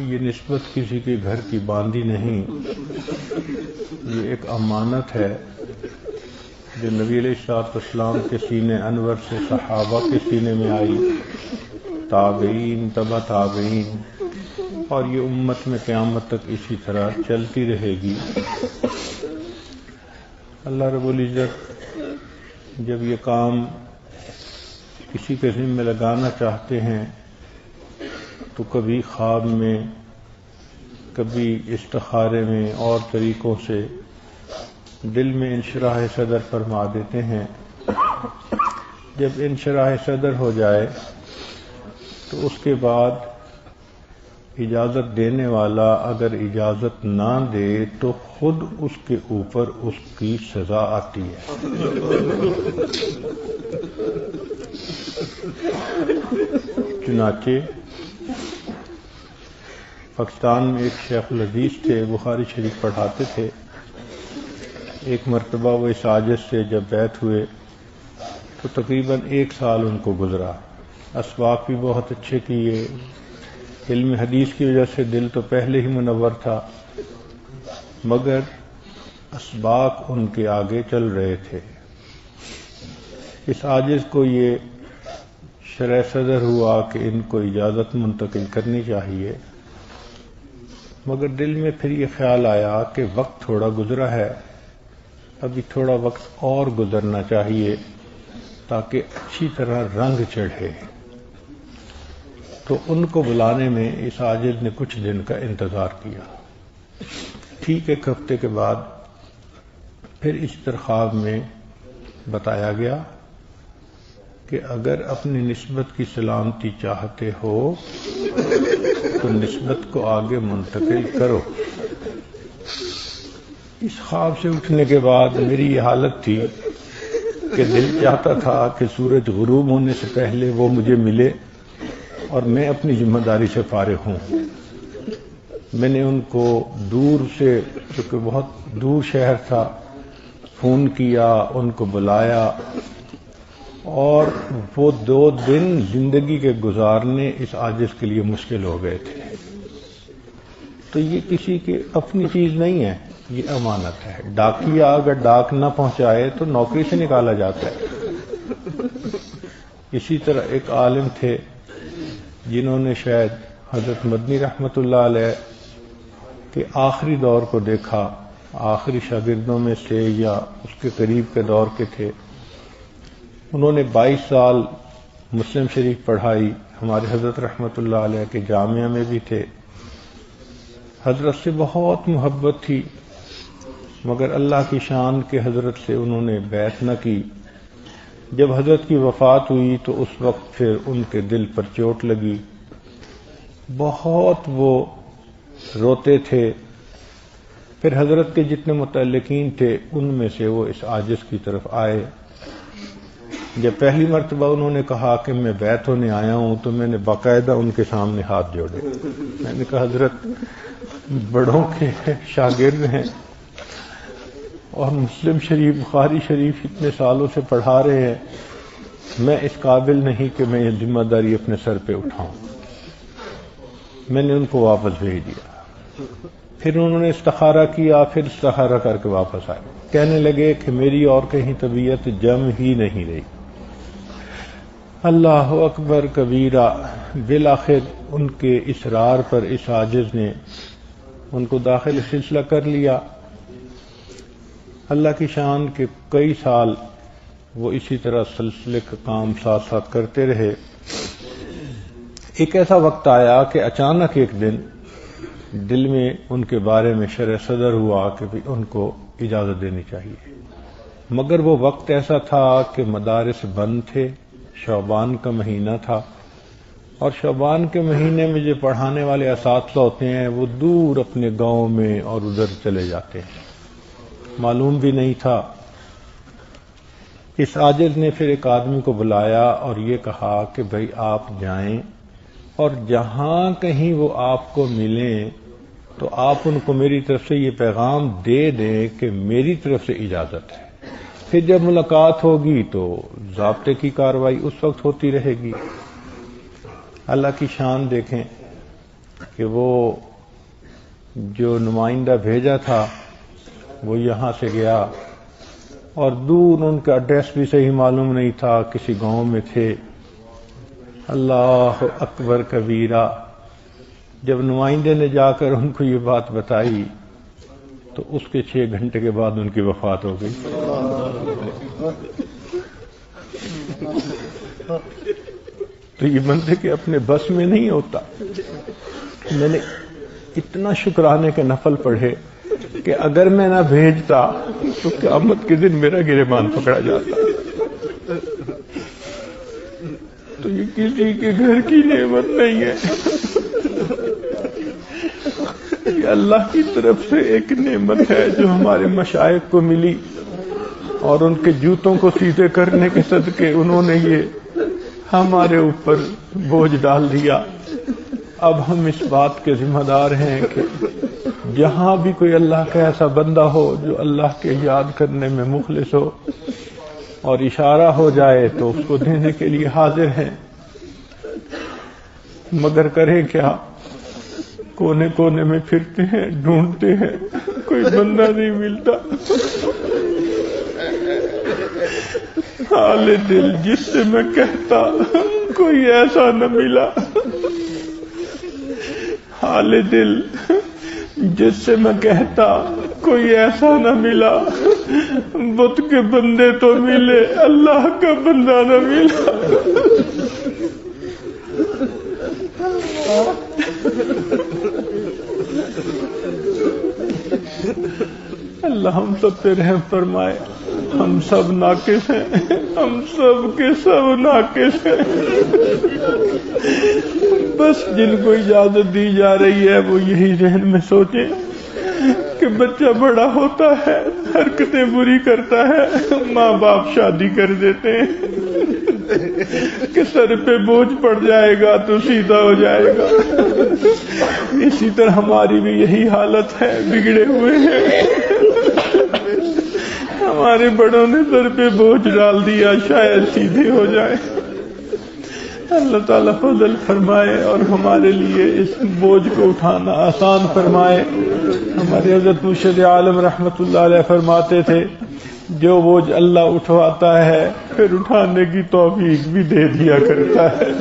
یہ نسبت کسی کے گھر کی باندھی نہیں، یہ ایک امانت ہے جو نبی علیہ الصلوۃ والسلام کے سینے انور سے صحابہ کے سینے میں آئی، تابعین، تبع تابعین، اور یہ امت میں قیامت تک اسی طرح چلتی رہے گی۔ اللہ رب العزت جب یہ کام کسی کے ذمہ لگانا چاہتے ہیں تو کبھی خواب میں، کبھی استخارے میں اور طریقوں سے دل میں انشراح صدر فرما دیتے ہیں۔ جب انشراح صدر ہو جائے تو اس کے بعد اجازت دینے والا اگر اجازت نہ دے تو خود اس کے اوپر اس کی سزا آتی ہے۔ چنانچہ پاکستان میں ایک شیخ الحدیث تھے، بخاری شریف پڑھاتے تھے۔ ایک مرتبہ وہ اس عاجز سے جب بیعت ہوئے تو تقریباً 1 سال ان کو گزرا، اسباق بھی بہت اچھے کیے، علم حدیث کی وجہ سے دل تو پہلے ہی منور تھا، مگر اسباق ان کے آگے چل رہے تھے۔ اس عاجز کو یہ شرح صدر ہوا کہ ان کو اجازت منتقل کرنی چاہیے، مگر دل میں پھر یہ خیال آیا کہ وقت تھوڑا گزرا ہے، ابھی تھوڑا وقت اور گزرنا چاہیے تاکہ اچھی طرح رنگ چڑھے۔ تو ان کو بلانے میں اس عاجز نے کچھ دن کا انتظار کیا۔ ٹھیک 1 ہفتے کے بعد پھر اس خواب میں بتایا گیا کہ اگر اپنی نسبت کی سلامتی چاہتے ہو تو نسبت کو آگے منتقل کرو۔ اس خواب سے اٹھنے کے بعد میری یہ حالت تھی کہ دل چاہتا تھا کہ سورج غروب ہونے سے پہلے وہ مجھے ملے اور میں اپنی ذمہ داری سے فارغ ہوں۔ میں نے ان کو دور سے، چونکہ بہت دور شہر تھا، فون کیا، ان کو بلایا، اور وہ 2 دن زندگی کے گزارنے اس عاجز کے لیے مشکل ہو گئے تھے۔ تو یہ کسی کی اپنی چیز نہیں ہے، یہ امانت ہے۔ ڈاکیا اگر ڈاک نہ پہنچائے تو نوکری سے نکالا جاتا ہے۔ اسی طرح ایک عالم تھے جنہوں نے شاید حضرت مدنی رحمت اللہ علیہ کے آخری دور کو دیکھا، آخری شاگردوں میں سے یا اس کے قریب کے دور کے تھے۔ انہوں نے 22 سال مسلم شریف پڑھائی، ہمارے حضرت رحمت اللہ علیہ کے جامعہ میں بھی تھے۔ حضرت سے بہت محبت تھی، مگر اللہ کی شان کے حضرت سے انہوں نے بیعت نہ کی۔ جب حضرت کی وفات ہوئی تو اس وقت پھر ان کے دل پر چوٹ لگی، بہت وہ روتے تھے۔ پھر حضرت کے جتنے متعلقین تھے ان میں سے وہ اس عاجز کی طرف آئے۔ جب پہلی مرتبہ انہوں نے کہا کہ میں بیعت ہونے آیا ہوں تو میں نے باقاعدہ ان کے سامنے ہاتھ جوڑے۔ میں نے کہا حضرت بڑوں کے شاگرد ہیں اور مسلم شریف، بخاری شریف اتنے سالوں سے پڑھا رہے ہیں، میں اس قابل نہیں کہ میں یہ ذمہ داری اپنے سر پہ اٹھاؤں۔ میں نے ان کو واپس بھیج دیا۔ پھر انہوں نے استخارہ کیا، پھر استخارہ کر کے واپس آئے، کہنے لگے کہ میری اور کہیں طبیعت جم ہی نہیں رہی۔ اللہ اکبر کبیرہ۔ بالآخر ان کے اصرار پر اس عاجز نے ان کو داخل سلسلہ کر لیا۔ اللہ کی شان کے کئی سال وہ اسی طرح سلسلے کا کام ساتھ ساتھ کرتے رہے۔ ایک ایسا وقت آیا کہ اچانک ایک دن دل میں ان کے بارے میں شرح صدر ہوا کہ ان کو اجازت دینی چاہیے، مگر وہ وقت ایسا تھا کہ مدارس بند تھے، شعبان کا مہینہ تھا، اور شعبان کے مہینے میں جو پڑھانے والے اساتذہ ہوتے ہیں وہ دور اپنے گاؤں میں اور ادھر چلے جاتے ہیں، معلوم بھی نہیں تھا۔ اس عاجز نے پھر ایک آدمی کو بلایا اور یہ کہا کہ بھئی آپ جائیں اور جہاں کہیں وہ آپ کو ملیں تو آپ ان کو میری طرف سے یہ پیغام دے دیں کہ میری طرف سے اجازت ہے۔ پھر جب ملاقات ہوگی تو ضابطے کی کارروائی اس وقت ہوتی رہے گی۔ اللہ کی شان دیکھیں، کہ وہ جو نمائندہ بھیجا تھا وہ یہاں سے گیا اور دور ان کا ایڈریس بھی صحیح معلوم نہیں تھا، کسی گاؤں میں تھے۔ اللہ اکبر کبیرہ، جب نمائندے نے جا کر ان کو یہ بات بتائی تو اس کے 6 گھنٹے کے بعد ان کی وفات ہو گئی۔ تو یہ بندے کے اپنے بس میں نہیں ہوتا۔ میں نے اتنا شکرانے کے نفل پڑھے کہ اگر میں نہ بھیجتا تو قیامت کے دن میرا گریبان پکڑا جاتا۔ تو یہ کسی کے گھر کی نعمت نہیں ہے، یہ اللہ کی طرف سے ایک نعمت ہے جو ہمارے مشائخ کو ملی، اور ان کے جوتوں کو سیدھے کرنے کے صدقے انہوں نے یہ ہمارے اوپر بوجھ ڈال دیا۔ اب ہم اس بات کے ذمہ دار ہیں کہ جہاں بھی کوئی اللہ کا ایسا بندہ ہو جو اللہ کے یاد کرنے میں مخلص ہو اور اشارہ ہو جائے تو اس کو دینے کے لیے حاضر ہیں، مگر کریں کیا؟ کونے کونے میں پھرتے ہیں، ڈھونڈتے ہیں، کوئی بندہ نہیں ملتا۔ حال دل جس سے میں کہتا کوئی ایسا نہ ملا، حال دل جس سے میں کہتا کوئی ایسا نہ ملا، بت کے بندے تو ملے، اللہ کا بندہ نہ ملا۔ اللہ ہم سب پہ رحم فرمائے، ہم سب ناقص ہیں، ہم سب کے سب ناقص ہیں۔ بس جن کو اجازت دی جا رہی ہے وہ یہی ذہن میں سوچیں کہ بچہ بڑا ہوتا ہے، حرکتیں بری کرتا ہے، ماں باپ شادی کر دیتے ہیں کہ سر پہ بوجھ پڑ جائے گا تو سیدھا ہو جائے گا۔ اسی طرح ہماری بھی یہی حالت ہے، بگڑے ہوئے ہیں۔ ہمارے بڑوں نے سر پہ بوجھ ڈال دیا، شاید سیدھے ہو جائے۔ اللہ تعالیٰ فضل فرمائے اور ہمارے لیے اس بوجھ کو اٹھانا آسان فرمائے۔ ہمارے حضرت مرشد عالم رحمت اللہ علیہ فرماتے تھے جو بوجھ اللہ اٹھواتا ہے پھر اٹھانے کی توفیق بھی دے دیا کرتا ہے۔